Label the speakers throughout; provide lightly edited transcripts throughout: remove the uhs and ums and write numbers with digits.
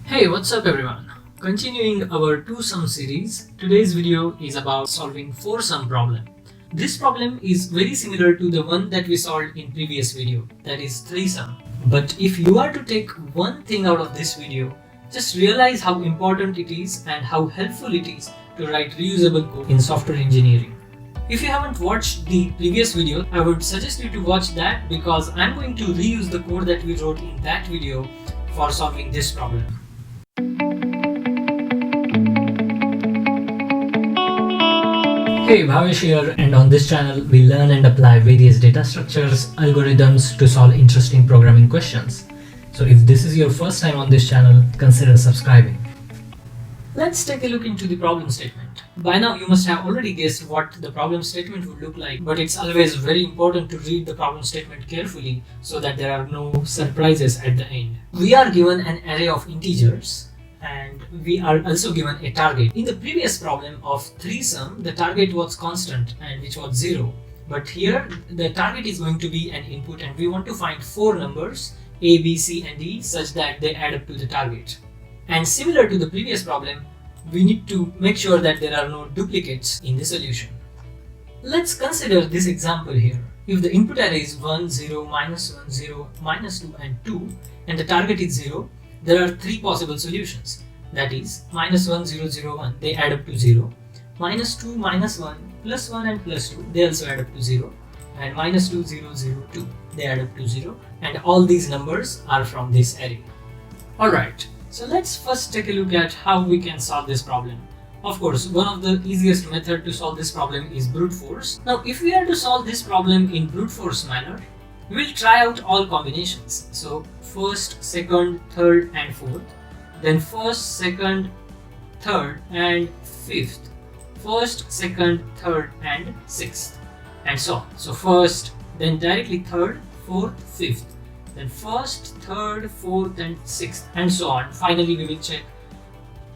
Speaker 1: Hey, what's up everyone? Continuing our 2-sum series, today's video is about solving 4-sum problem. This problem is very similar to the one that we solved in previous video, that is 3-sum. But if you are to take one thing out of this video, just realize how important it is and how helpful it is to write reusable code in software engineering. If you haven't watched the previous video, I would suggest you to watch that because I'm going to reuse the code that we wrote in that video for solving this problem. Hey, Bhavesh here, and on this channel we learn and apply various data structures, algorithms to solve interesting programming questions. So if this is your first time on this channel, consider subscribing. Let's take a look into the problem statement. By now you must have already guessed what the problem statement would look like, but it's always very important to read the problem statement carefully so that there are no surprises at the end. We are given an array of integers and we are also given a target. In the previous problem of 3-sum, the target was constant and which was 0. But here the target is going to be an input and we want to find 4 numbers A, B, C and D such that they add up to the target. And similar to the previous problem, we need to make sure that there are no duplicates in the solution. Let's consider this example here. If the input array is 1, 0, minus 1, 0, minus 2 and 2 and the target is 0, there are 3 possible solutions. That is, minus 1, 0, 0, 1, they add up to 0. Minus 2, minus 1, plus 1 and plus 2, they also add up to 0. And minus 2, 0, 0, 2, they add up to 0. And all these numbers are from this array. Alright, so let's first take a look at how we can solve this problem. Of course, one of the easiest method to solve this problem is brute force. Now, if we are to solve this problem in brute force manner, we will try out all combinations. So first, second, third and fourth. Then first, second, third and fifth. First, second, third and sixth. And so on. So first, then directly third, fourth, fifth. Then first, third, fourth and sixth and so on. Finally, we will check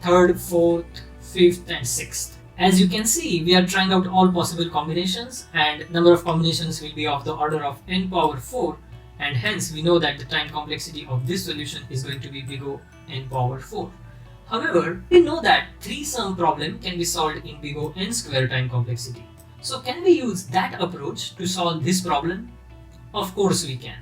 Speaker 1: third, fourth, fifth and sixth. As you can see, we are trying out all possible combinations and number of combinations will be of the order of n power 4 and hence we know that the time complexity of this solution is going to be big O n power 4. However, we know that 3-sum problem can be solved in big O n square time complexity. So can we use that approach to solve this problem? Of course we can.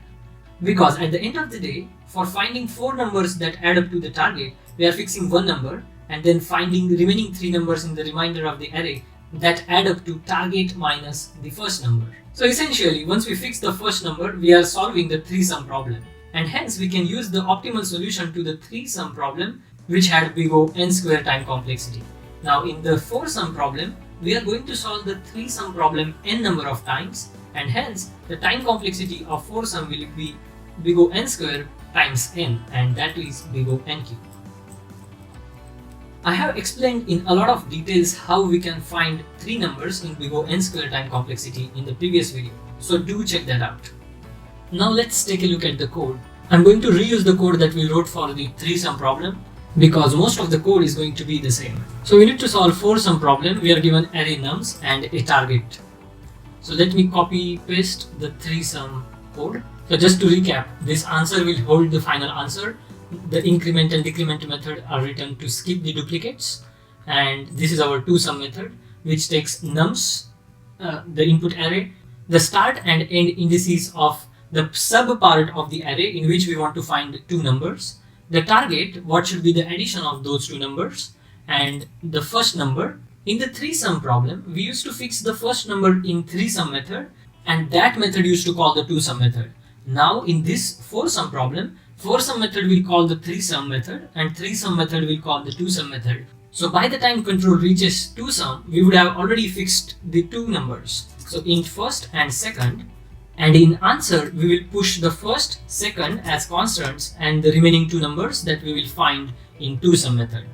Speaker 1: Because at the end of the day, for finding 4 numbers that add up to the target, we are fixing one number and then finding the remaining 3 numbers in the remainder of the array that add up to target minus the first number. So essentially, once we fix the first number, we are solving the 3-sum problem. And hence we can use the optimal solution to the 3-sum problem which had big O n square time complexity. Now in the 4-sum problem, we are going to solve the 3-sum problem n number of times and hence the time complexity of 4-sum will be big O n square times n and that is big O n cube. I have explained in a lot of details how we can find 3 numbers in big O n square time complexity in the previous video, so do check that out. Now let's take a look at the code. I'm going to reuse the code that we wrote for the 3-sum problem because most of the code is going to be the same. So we need to solve 4-sum problem. We are given array nums and a target. So let me copy paste the 3-sum code. So just to recap, this answer will hold the final answer. The increment and decrement method are written to skip the duplicates, and this is our 2-sum method which takes nums, the input array, the start and end indices of the sub part of the array in which we want to find 2 numbers, the target, what should be the addition of those 2 numbers, and the first number. In the 3-sum problem, we used to fix the first number in 3-sum method and that method used to call the 2-sum method. Now in this 4-sum problem, 4-sum method will call the 3-sum method and 3-sum method will call the 2-sum method. So by the time control reaches 2-sum, we would have already fixed the 2 numbers. So int first and second, and in answer we will push the first, second as constants and the remaining 2 numbers that we will find in 2-sum method.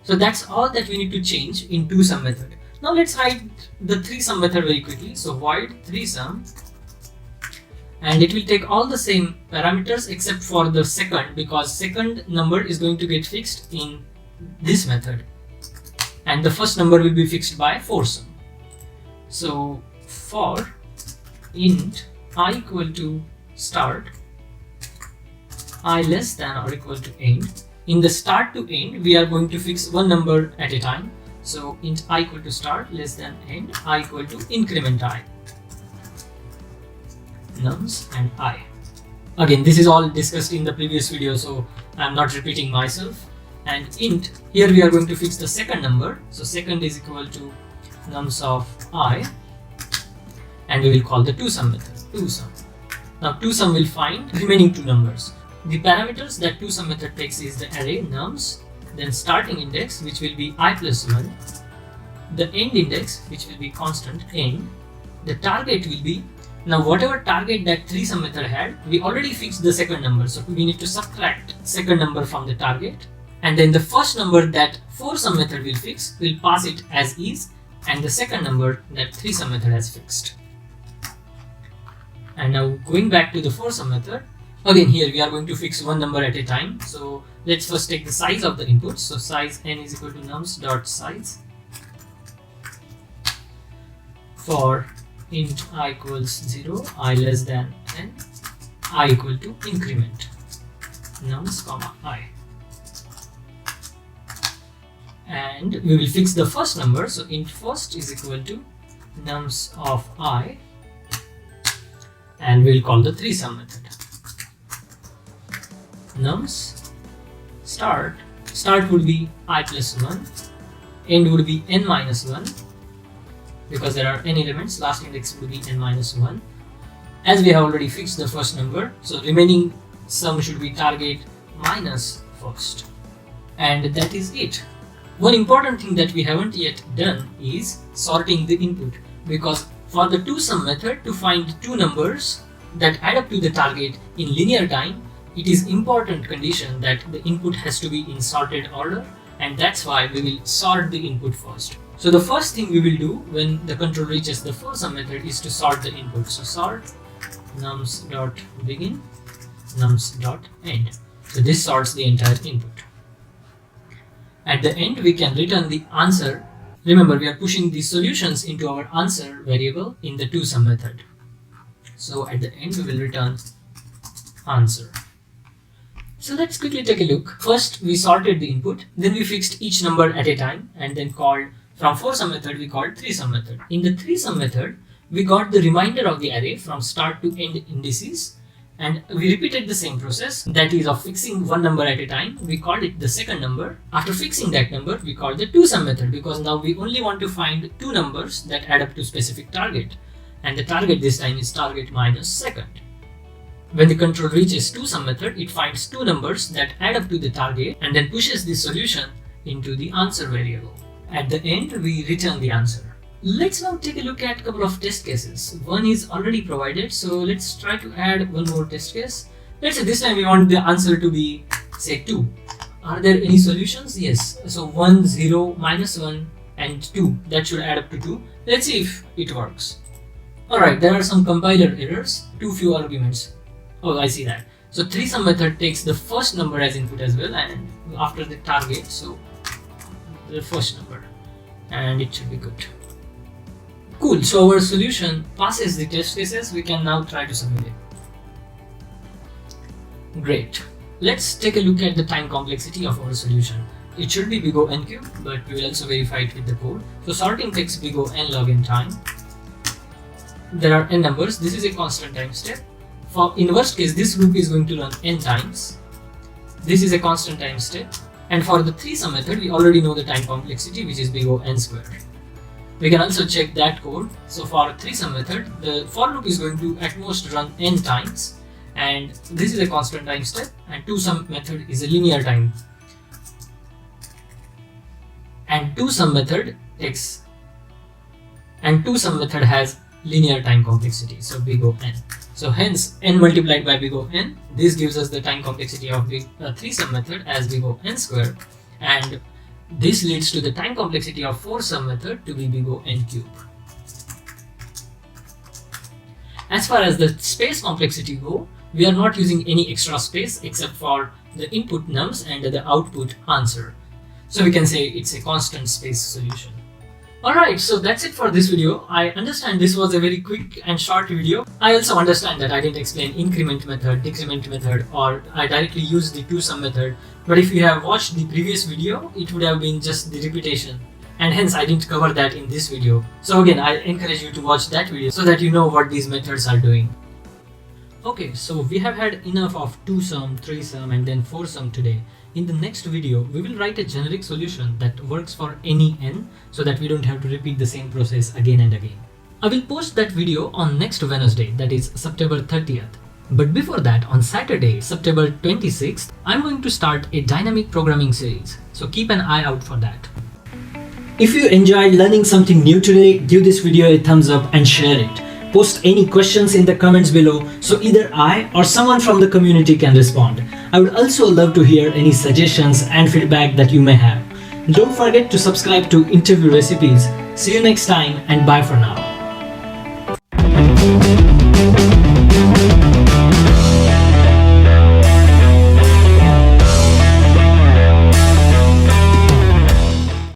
Speaker 1: So that's all that we need to change in 2-sum method. Now let's write the 3-sum method very quickly. So void 3-sum. And it will take all the same parameters except for the second because second number is going to get fixed in this method and the first number will be fixed by 4-sum. So for int I equal to start, I less than or equal to end, in the start to end, we are going to fix one number at a time. So int I equal to start less than end, I equal to increment I, nums and I. Again, this is all discussed in the previous video, so I'm not repeating myself. And int, here we are going to fix the second number. So second is equal to nums of I, and we will call the toSum method, toSum. Now toSum will find remaining two numbers. The parameters that toSum method takes is the array nums, then starting index, which will be I plus 1, the end index, which will be constant end, the target will be, now whatever target that toSum method had, we already fixed the second number, so we need to subtract second number from the target, and then the first number that forSum method will fix, will pass it as is, and the second number that toSum method has fixed. And now going back to the forSum method, again here we are going to fix one number at a time. So let's first take the size of the input. So size n is equal to nums dot size for int I equals 0, I less than n, I equal to increment nums comma I. And we will fix the first number. So int first is equal to nums of I, and we'll call the toSum method. Nums start would be I plus 1, end would be n minus 1, because there are n elements, last index would be n minus 1. As we have already fixed the first number, so remaining sum should be target minus first. And that is it. One important thing that we haven't yet done is sorting the input, because for the toSum method to find two numbers that add up to the target in linear time, it is important condition that the input has to be in sorted order, and that's why we will sort the input first. So the first thing we will do when the control reaches the forSum method is to sort the input. So sort nums dot begin, nums dot end. So this sorts the entire input. At the end, we can return the answer. Remember, we are pushing the solutions into our answer variable in the toSum method. So at the end, we will return answer. So let's quickly take a look. First, we sorted the input, then we fixed each number at a time, and then called, from forSum method, we called toSum method. In the toSum method, we got the remainder of the array from start to end indices, and we repeated the same process, that is of fixing one number at a time. We called it the second number. After fixing that number, we called the toSum method, because now we only want to find two numbers that add up to specific target, and the target this time is target minus second. When the control reaches toSum method, it finds two numbers that add up to the target and then pushes the solution into the answer variable. At the end, we return the answer. Let's now take a look at a couple of test cases. One is already provided, so let's try to add one more test case. Let's say this time we want the answer to be, say, 2. Are there any solutions? Yes. So 1, 0, minus 1 and 2. That should add up to 2. Let's see if it works. Alright, there are some compiler errors. Too few arguments. Oh, I see that. So toSum method takes the first number as input as well, and after the target, so the first number, and it should be good. Cool, so our solution passes the test cases. We can now try to submit it. Great. Let's take a look at the time complexity of our solution. It should be big O n cube, but we will also verify it with the code. So sorting takes big O n log n time. There are n numbers. This is a constant time step. In worst case, this loop is going to run n times. This is a constant time step. And for the toSum method, we already know the time complexity, which is big O n squared. We can also check that code. So for toSum method, the for loop is going to at most run n times, and this is a constant time step, and toSum method is a linear time. And toSum method has linear time complexity, so big O n. So hence n multiplied by big O n, this gives us the time complexity of toSum method as big O n squared, and this leads to the time complexity of forSum method to be big O n cube. As far as the space complexity go, we are not using any extra space except for the input nums and the output answer. So we can say it's a constant space solution. Alright, so that's it for this video. I understand this was a very quick and short video. I also understand that I didn't explain increment method, decrement method, or I directly used the to-sum method. But if you have watched the previous video, it would have been just the repetition. And hence I didn't cover that in this video. So again, I encourage you to watch that video so that you know what these methods are doing. Okay, so we have had enough of 2-sum, 3-sum and then 4-sum today. In the next video, we will write a generic solution that works for any n so that we don't have to repeat the same process again and again. I will post that video on next Wednesday, that is September 30th. But before that, on Saturday, September 26th, I'm going to start a dynamic programming series. So keep an eye out for that. If you enjoyed learning something new today, give this video a thumbs up and share it. Post any questions in the comments below so either I or someone from the community can respond. I would also love to hear any suggestions and feedback that you may have. Don't forget to subscribe to Interview Recipes. See you next time and bye for now.